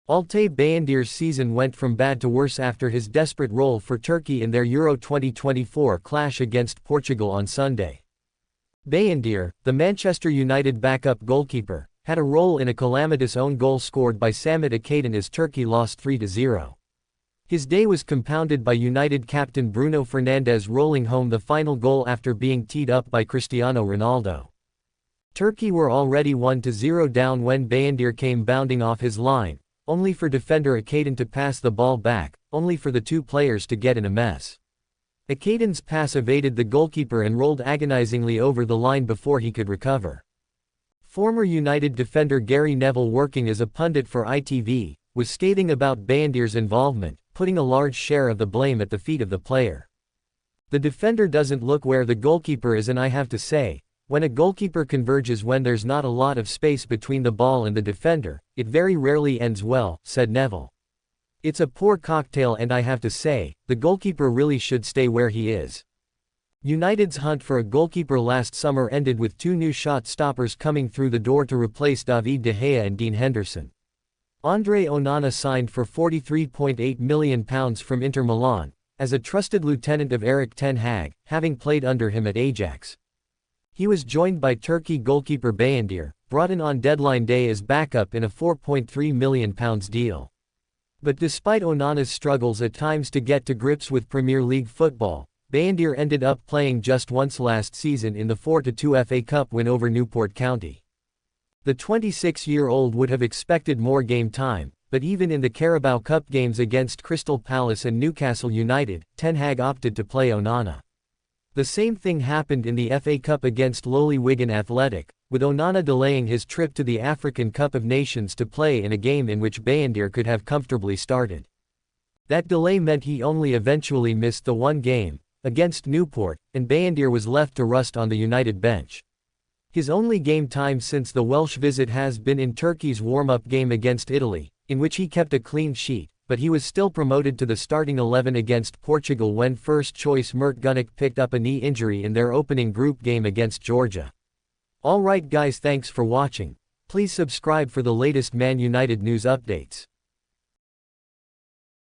Altay Bayındir's season went from bad to worse after his desperate role for Turkey in their Euro 2024 clash against Portugal on Sunday. Bayındir, the Manchester United backup goalkeeper, had a role in a calamitous own goal scored by Samet Akaydın as Turkey lost 3-0. His day was compounded by United captain Bruno Fernandes rolling home the final goal after being teed up by Cristiano Ronaldo. Turkey were already 1-0 down when Bayındir came bounding off his line, only for defender Akaydın to pass the ball back, only for the two players to get in a mess. Akaydın's pass evaded the goalkeeper and rolled agonizingly over the line before he could recover. Former United defender Gary Neville, working as a pundit for ITV, was scathing about Bayındir's involvement, putting a large share of the blame at the feet of the player. "The defender doesn't look where the goalkeeper is, and I have to say, when a goalkeeper converges when there's not a lot of space between the ball and the defender, it very rarely ends well," said Neville. "It's a poor cocktail, and I have to say, the goalkeeper really should stay where he is." United's hunt for a goalkeeper last summer ended with two new shot stoppers coming through the door to replace David De Gea and Dean Henderson. Andre Onana signed for £43.8 million from Inter Milan, as a trusted lieutenant of Erik ten Hag, having played under him at Ajax. He was joined by Turkey goalkeeper Bayındir, brought in on deadline day as backup in a £4.3 million deal. But despite Onana's struggles at times to get to grips with Premier League football, Bayındir ended up playing just once last season in the 4-2 FA Cup win over Newport County. The 26-year-old would have expected more game time, but even in the Carabao Cup games against Crystal Palace and Newcastle United, Ten Hag opted to play Onana. The same thing happened in the FA Cup against lowly Wigan Athletic, with Onana delaying his trip to the African Cup of Nations to play in a game in which Bayındir could have comfortably started. That delay meant he only eventually missed the one game, against Newport, and Bayındir was left to rust on the United bench. His only game time since the Welsh visit has been in Turkey's warm-up game against Italy, in which he kept a clean sheet, but he was still promoted to the starting 11 against Portugal when first-choice Mert Gunnock picked up a knee injury in their opening group game against Georgia. Alright guys, thanks for watching. Please subscribe for the latest Man United news updates.